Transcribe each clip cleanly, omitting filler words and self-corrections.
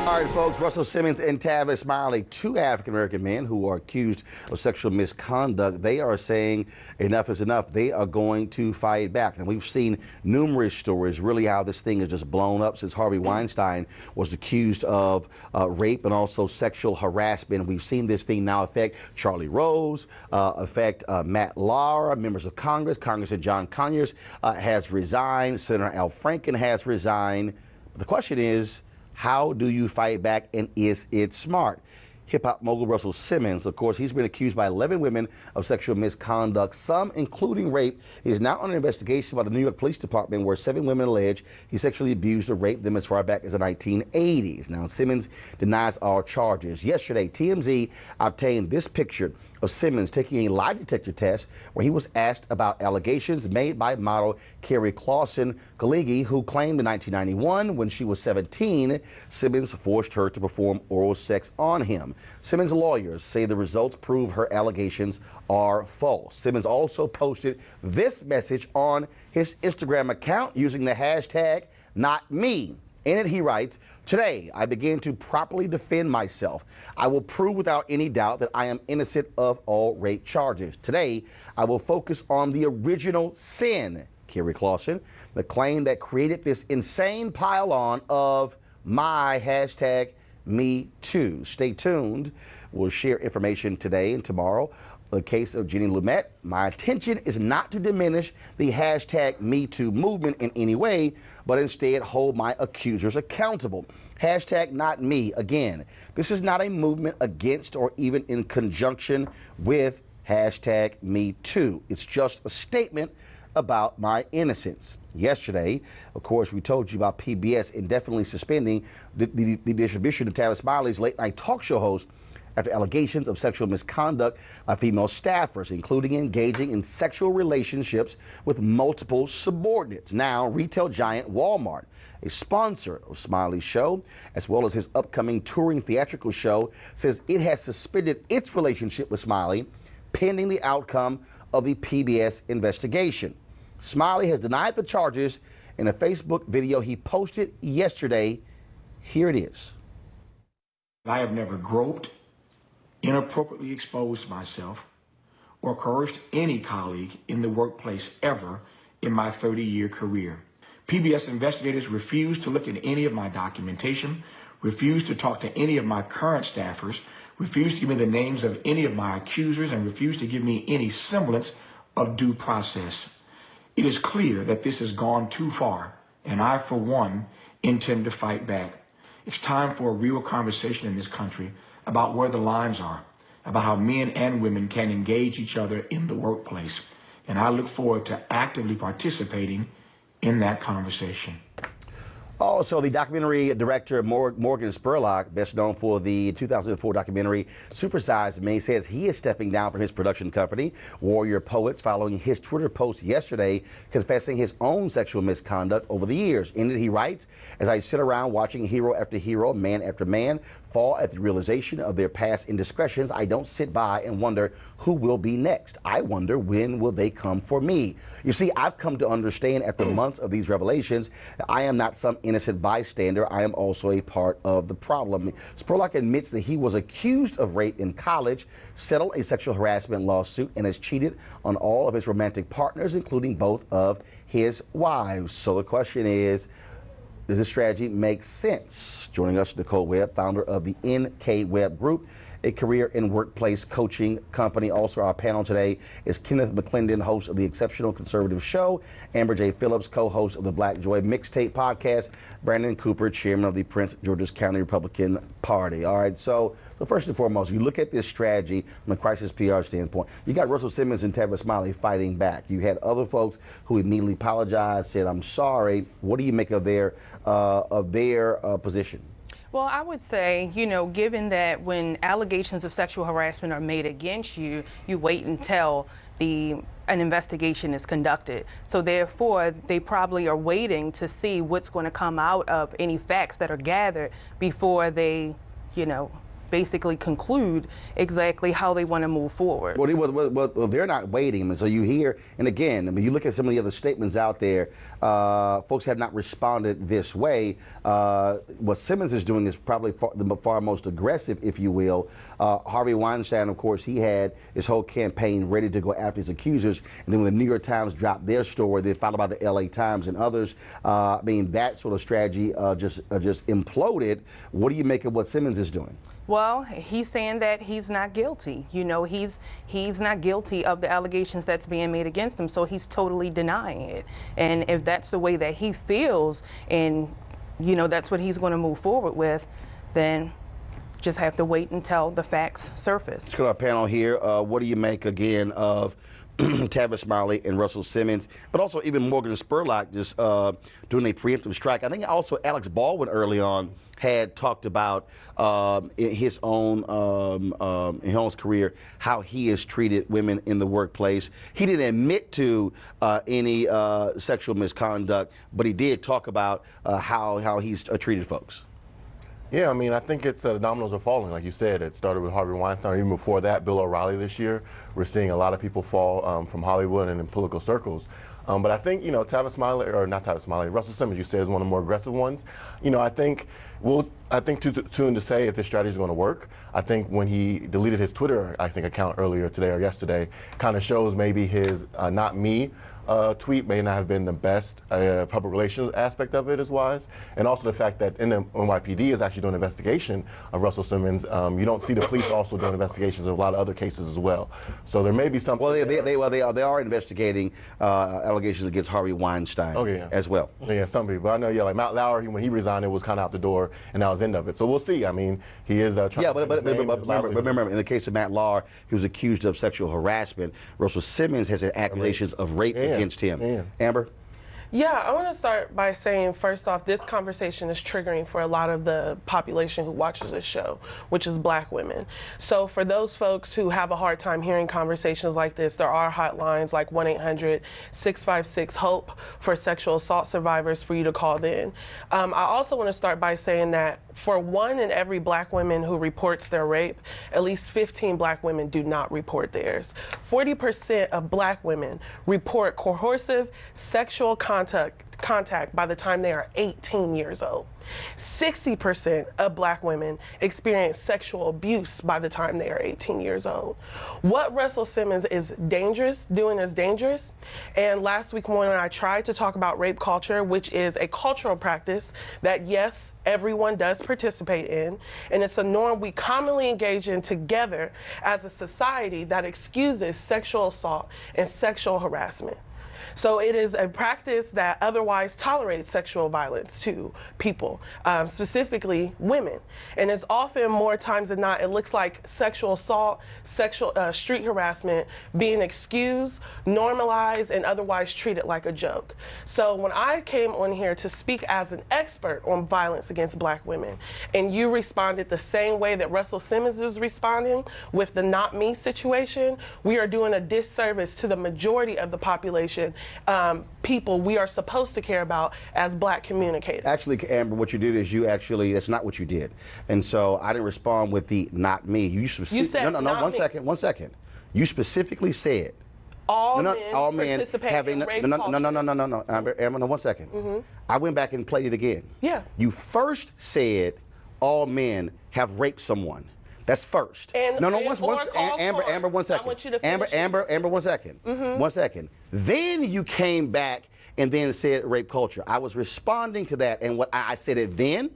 All right, folks, Russell Simmons and Tavis Smiley, two African-American men who are accused of sexual misconduct. They are saying enough is enough. They are going to fight back. And we've seen numerous stories, really, how this thing has just blown up since Harvey Weinstein was accused of rape and also sexual harassment. We've seen this thing now affect Charlie Rose, affect Matt Lauer, members of Congress. Congressman John Conyers has resigned. Senator Al Franken has resigned. But the question is, how do you fight back, and is it smart? Hip-hop mogul Russell Simmons, of course, he's been accused by 11 women of sexual misconduct, some including rape. He is now under investigation by the New York Police Department, where 7 women allege he sexually abused or raped them as far back as the 1980s. Now, Simmons denies all charges. Yesterday, TMZ obtained this picture of Simmons taking a lie detector test where he was asked about allegations made by model Kerry Clausen-Galigi, who claimed in 1991, when she was 17, Simmons forced her to perform oral sex on him. Simmons' lawyers say the results prove her allegations are false. Simmons also posted this message on his Instagram account using the hashtag #NotMe. In it, he writes, "Today, I begin to properly defend myself. I will prove without any doubt that I am innocent of all rape charges. Today, I will focus on the original sin, Kerry Clausen, the claim that created this insane pile-on of my hashtag Me Too." Stay tuned. We'll share information today and tomorrow. The case of Jenny Lumet. My intention is not to diminish the hashtag Me Too movement in any way, but instead hold my accusers accountable. Hashtag not me. Again, this is not a movement against or even in conjunction with hashtag Me Too. It's just a statement about my innocence. Yesterday, of course, we told you about PBS indefinitely suspending the distribution of Tavis Smiley's late night talk show host after allegations of sexual misconduct by female staffers, including engaging in sexual relationships with multiple subordinates. Now, retail giant Walmart, a sponsor of Smiley's show, as well as his upcoming touring theatrical show, says it has suspended its relationship with Smiley pending the outcome of the PBS investigation. Smiley has denied the charges in a Facebook video he posted yesterday. Here it is. I have never groped, inappropriately exposed myself, or coerced any colleague in the workplace ever in my 30-year career. PBS investigators refused to look at any of my documentation, refused to talk to any of my current staffers, refused to give me the names of any of my accusers, and refused to give me any semblance of due process. It is clear that this has gone too far, and I, for one, intend to fight back. It's time for a real conversation in this country about where the lines are, about how men and women can engage each other in the workplace. And I look forward to actively participating in that conversation. Also, the documentary director Morgan Spurlock, best known for the 2004 documentary Supersize Me, says he is stepping down from his production company, Warrior Poets, following his Twitter post yesterday confessing his own sexual misconduct over the years. In it, he writes, "As I sit around watching hero after hero, man after man, fall at the realization of their past indiscretions, I don't sit by and wonder who will be next. I wonder, when will they come for me?" You see, I've come to understand after months of these revelations that I am not some innocent bystander. I am also a part of the problem. Spurlock admits that he was accused of rape in college, settled a sexual harassment lawsuit, and has cheated on all of his romantic partners, including both of his wives. So the question is, does this strategy make sense? Joining us, Nicole Webb, founder of the NK Webb Group, a career and workplace coaching company. Also, our panel today is Kenneth McClendon, host of the Exceptional Conservative Show, Amber J. Phillips, co-host of the Black Joy Mixtape podcast, Brandon Cooper, chairman of the Prince George's County Republican Party. All right, so first and foremost, you look at this strategy from a crisis PR standpoint. You got Russell Simmons and Tavis Smiley fighting back. You had other folks who immediately apologized, said, "I'm sorry." What do you make of their position? Well, I would say, given that when allegations of sexual harassment are made against you, you wait until an investigation is conducted. So therefore, they probably are waiting to see what's going to come out of any facts that are gathered before they, basically conclude exactly how they want to move forward. Well, they're not waiting. And so you hear, and again, I mean, you look at some of the other statements out there, folks have not responded this way. What Simmons is doing is probably the far most aggressive, if you will. Harvey Weinstein, of course, he had his whole campaign ready to go after his accusers. And then when the New York Times dropped their story, then followed by the LA Times and others, I mean, that sort of strategy just imploded. What do you make of what Simmons is doing? Well, he's saying that he's not guilty. You know, he's not guilty of the allegations that's being made against him, so he's totally denying it. And if that's the way that he feels, and you know that's what he's going to move forward with, then just have to wait until the facts surface. Let's go to our panel here. What do you make again of Tavis Smiley and Russell Simmons, but also even Morgan Spurlock just doing a preemptive strike? I think also Alex Baldwin early on had talked about in his own career how he has treated women in the workplace. He didn't admit to any sexual misconduct, but he did talk about how he's treated folks. Yeah, I mean, I think it's the dominoes are falling. Like you said, it started with Harvey Weinstein. Even before that, Bill O'Reilly this year. We're seeing a lot of people fall from Hollywood and in political circles. But I think, you know, Tavis Smiley, or not Tavis Smiley, Russell Simmons, you said, is one of the more aggressive ones. You know, I think too soon to say if this strategy is going to work. I think when he deleted his Twitter, account earlier today or yesterday, kind of shows maybe his not me tweet may not have been the best public relations aspect of it as wise. And also the fact that the NYPD is actually doing an investigation of Russell Simmons. You don't see the police also doing investigations of a lot of other cases as well. So there may be something. Well, they are investigating allegations against Harvey Weinstein as well. Yeah, some people. I know, like Matt Lauer, when he resigned, it was kind of out the door, and that was the end of it. So we'll see. I mean, he is trying to remember, in the case of Matt Lauer, he was accused of sexual harassment. Russell Simmons has had accusations of rape against him. Amber? Yeah, I want to start by saying, first off, this conversation is triggering for a lot of the population who watches this show, which is Black women. So for those folks who have a hard time hearing conversations like this, there are hotlines like 1-800-656-HOPE for sexual assault survivors for you to call in. I also want to start by saying that for 1 in every Black woman who reports their rape, at least 15 Black women do not report theirs. 40% of Black women report coercive sexual contact by the time they are 18 years old. 60% of Black women experience sexual abuse by the time they are 18 years old. What Russell Simmons is doing is dangerous. And last week when I tried to talk about rape culture, which is a cultural practice that, yes, everyone does participate in, and it's a norm we commonly engage in together as a society that excuses sexual assault and sexual harassment. So it is a practice that otherwise tolerates sexual violence to people, specifically women. And it's often, more times than not, it looks like sexual assault, street harassment being excused, normalized, and otherwise treated like a joke. So when I came on here to speak as an expert on violence against Black women, and you responded the same way that Russell Simmons is responding with the not me situation, we are doing a disservice to the majority of the population, people we are supposed to care about as Black communicators. Actually, Amber, what you did is that's not what you did. And so I didn't respond with the not me. You said no, one second. You specifically said all men participate in rape culture. No, Amber, no, 1 second. Mm-hmm. I went back and played it again. Yeah. You first said all men have raped someone. That's first. Amber, 1 second. I want you to finish. Amber, 1 second. Mm-hmm. 1 second. Then you came back and then said rape culture. I was responding to that, and what I said it then,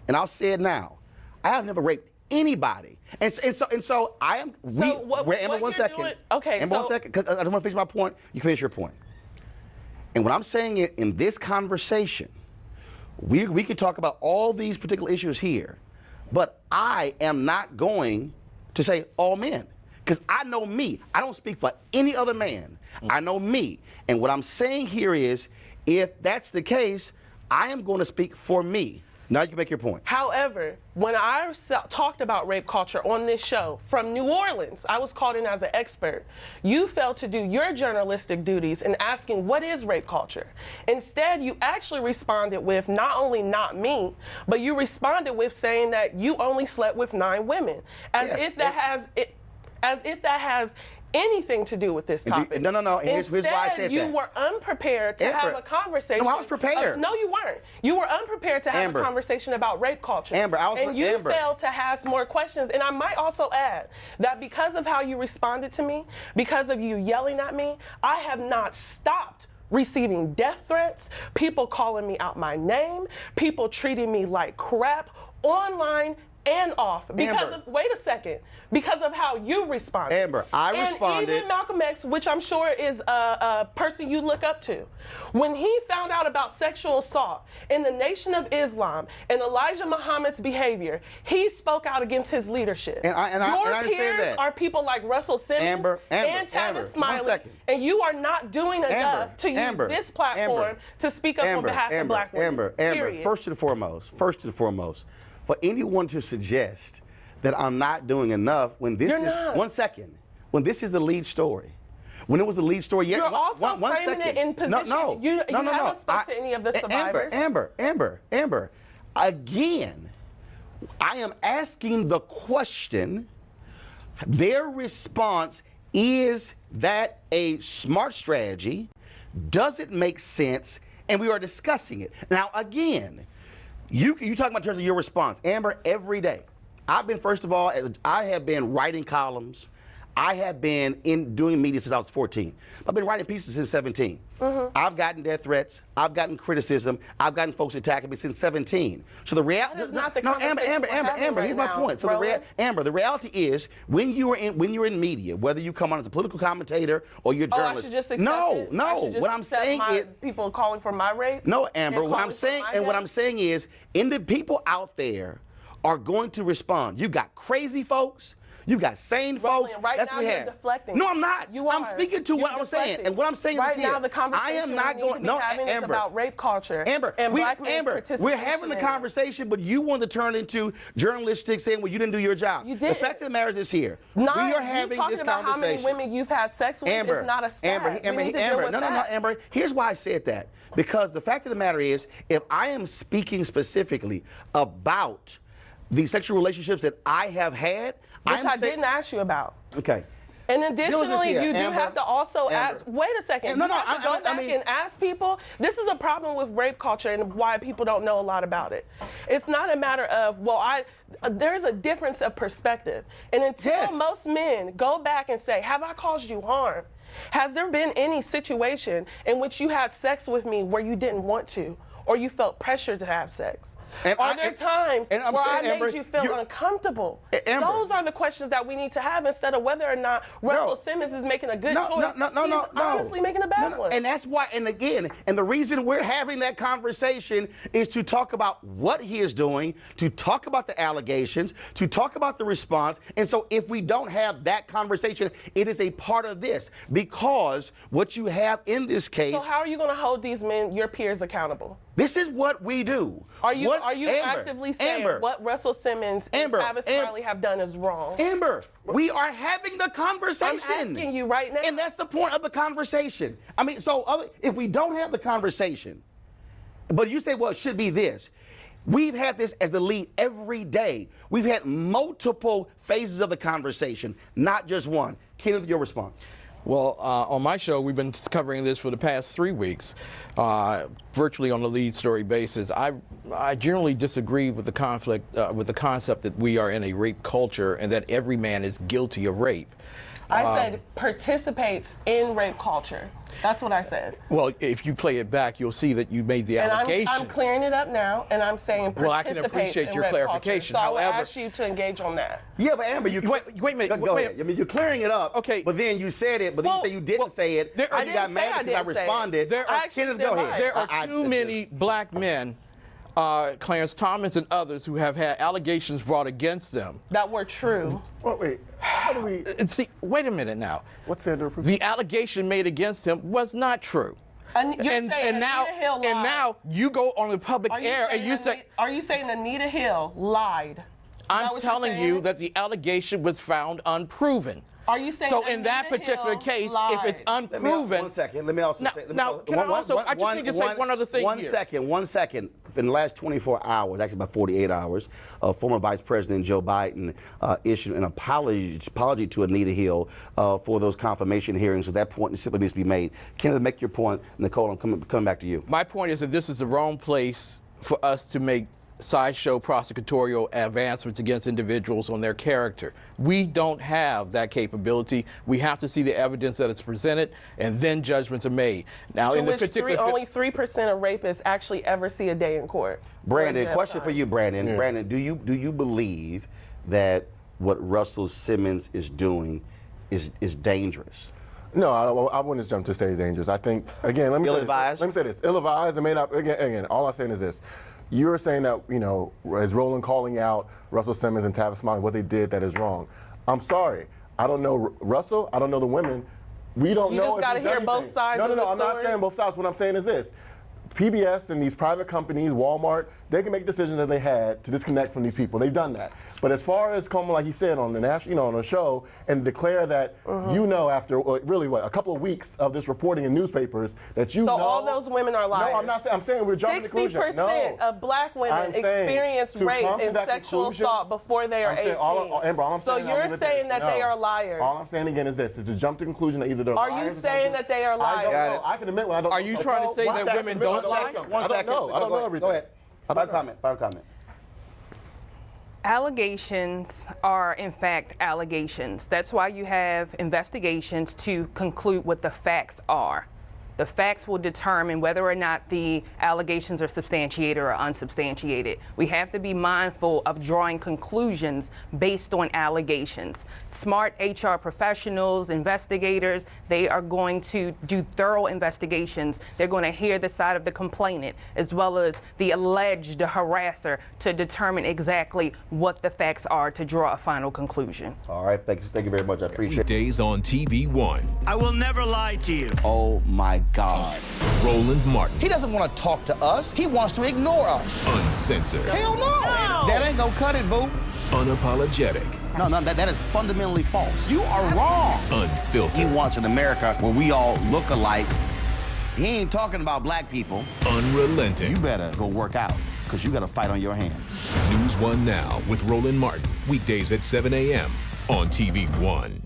and I'll say it now. I have never raped anybody, and so I am. Amber, 1 second. Amber, 1 second. Because I don't want to finish my point. You finish your point. And when I'm saying it in this conversation, we can talk about all these particular issues here. But I am not going to say all men, because I know me. I don't speak for any other man. I know me. And what I'm saying here is, if that's the case, I am going to speak for me. Now you can make your point. However, when I talked about rape culture on this show from New Orleans, I was called in as an expert. You failed to do your journalistic duties in asking what is rape culture. Instead, you actually responded with not only not me, but you responded with saying that you only slept with 9 women, as if that has anything to do with this topic. No. And here's why I said that. You were unprepared to have a conversation. No, I was prepared. No, you weren't. You were unprepared to have a conversation about rape culture. And you failed to ask more questions. And I might also add that because of how you responded to me, because of you yelling at me, I have not stopped receiving death threats, people calling me out my name, people treating me like crap online and off because of, wait a second, because of how you responded. Amber, I responded. And even Malcolm X, which I'm sure is a person you look up to, when he found out about sexual assault in the Nation of Islam and Elijah Muhammad's behavior, he spoke out against his leadership. Your peers are people like Russell Simmons and Tavis Smiley, and you are not doing enough to use this platform to speak up on behalf of black women. Amber, first and foremost, for anyone to suggest that I'm not doing enough when this when this is the lead story. When it was the lead story, you're also framing it in position. You haven't spoken to any of the survivors. Amber, again, I am asking the question. Their response, is that a smart strategy? Does it make sense? And we are discussing it. Now, again, you talking about in terms of your response. Amber, every day. First of all, I have been writing columns. I have been doing media since I was 14. I've been writing pieces since 17. I've gotten death threats. I've gotten criticism. I've gotten folks attacking me since 17. So the reality is not the Amber. Here's my point. So the reality is when you're in media, whether you come on as a political commentator or you're a journalist. I should just accept it? What I'm saying is people calling for my rape. No, Amber. What I'm saying is, people out there are going to respond. You got crazy folks. You got sane folks. Right That's now what we you're have. deflecting. No, I'm not. You are. I'm speaking to what I'm saying. And what I'm saying right is here. Right now the conversation I am not going. No, Amber. Is about rape culture. Amber, and black men's participation. We're having the conversation, but you want to turn into journalistic, saying, "Well, you didn't do your job." You did. The fact of the matter is here. We are having this conversation. About how many women you've had sex with is not a stat. Amber. No, Amber. Here's why I said that. Because the fact of the matter is, if I am speaking specifically about the sexual relationships that I have had, which I didn't ask you about. Okay. And additionally, you do have to also ask, wait a second, you have to go back and ask people. This is a problem with rape culture and why people don't know a lot about it. It's not a matter of, there's a difference of perspective. And until most men go back and say, have I caused you harm? Has there been any situation in which you had sex with me where you didn't want to, or you felt pressure to have sex? Are there times where I made you feel uncomfortable? Those are the questions that we need to have instead of whether or not Russell Simmons is making a good choice. He's honestly making a bad one. And that's why, and the reason we're having that conversation is to talk about what he is doing, to talk about the allegations, to talk about the response. And so if we don't have that conversation, it is a part of this. Because what you have in this case... So how are you going to hold these men, your peers, accountable? This is what we do. Are you actively saying what Russell Simmons and Tavis Smiley have done is wrong? Amber, we are having the conversation. I'm asking you right now. And that's the point of the conversation. I mean, if we don't have the conversation, but you say, well, it should be this. We've had this as the lead every day. We've had multiple phases of the conversation, not just one. Kenneth, your response. Well, on my show, we've been covering this for the past 3 weeks, virtually on a lead story basis. I generally disagree with the concept that we are in a rape culture and that every man is guilty of rape. I said participates in rape culture. That's what I said. Well, if you play it back, you'll see that you made the allegation. I'm clearing it up now, and I'm saying participates. Well, I can appreciate your clarification. So I will ask you to engage on that. Yeah, but Amber, wait a minute. Go ahead. I mean, you're clearing it up. Okay. But then you said it, but then you say you didn't say it. You got mad because I responded. There are too many black men, Clarence Thomas and others, who have had allegations brought against them that were true. Well, wait, how do we... See, wait a minute now. What's the under proof? The allegation made against him was not true. You're saying Anita Hill lied. And now you go on the public air and you say, are you saying Anita Hill lied? I'm telling you that the allegation was found unproven. Are you saying so in that particular case, if it's unproven, one second. Let me also say. I just need to say one other thing here. One second. In the last 24 hours, actually about 48 hours, former Vice President Joe Biden issued an apology to Anita Hill for those confirmation hearings. So that point simply needs to be made. Kenneth, make your point. Nicole, I'm coming back to you. My point is that this is the wrong place for us to make sideshow prosecutorial advancements against individuals on their character. We don't have that capability. We have to see the evidence that it's presented, and then judgments are made. Now, in the particular, only 3% of rapists actually ever see a day in court. Brandon, question for you, Brandon. Yeah. Brandon, do you believe that what Russell Simmons is doing is dangerous? No, I wouldn't jump to say it's dangerous. I think, again, let me say this. Ill-advised, it may not, again, all I'm saying is this. You're saying that, as Roland calling out Russell Simmons and Tavis Smiley, what they did that is wrong. I'm sorry. I don't know Russell. I don't know the women. We don't know. You just got to hear both sides of the story. No, I'm not saying both sides. What I'm saying is this. PBS and these private companies, Walmart, they can make decisions that they had to disconnect from these people. They've done that. But as far as coming, like he said, on the national, on a show, and declare that after really a couple of weeks of this reporting in newspapers that So all those women are liars. No, I'm not saying. I'm saying we're jumping to conclusion. 60% of black women experience rape and sexual assault before they are 18. So you're saying that they are liars. All I'm saying again is this: is to jump to conclusion that either they're liars. Are you saying that they are liars? I don't know. I can admit when I don't. Are you trying to say that women don't lie? One second. I don't know everything. Go ahead. Final comment. Allegations are, in fact, allegations. That's why you have investigations to conclude what the facts are. The facts will determine whether or not the allegations are substantiated or unsubstantiated. We have to be mindful of drawing conclusions based on allegations. Smart HR professionals, investigators, they are going to do thorough investigations. They're going to hear the side of the complainant as well as the alleged harasser to determine exactly what the facts are to draw a final conclusion. All right, thank you very much. I appreciate it. Weekdays on TV One. I will never lie to you. Oh my God. Roland Martin. He doesn't want to talk to us. He wants to ignore us. Uncensored. Hell no. That ain't gonna cut it, boo. Unapologetic. No, that is fundamentally false. You are wrong. Unfiltered. He wants an America where we all look alike. He ain't talking about black people. Unrelenting. You better go work out, because you got a fight on your hands. NewsOne Now with Roland Martin. Weekdays at 7 a.m. on TV One.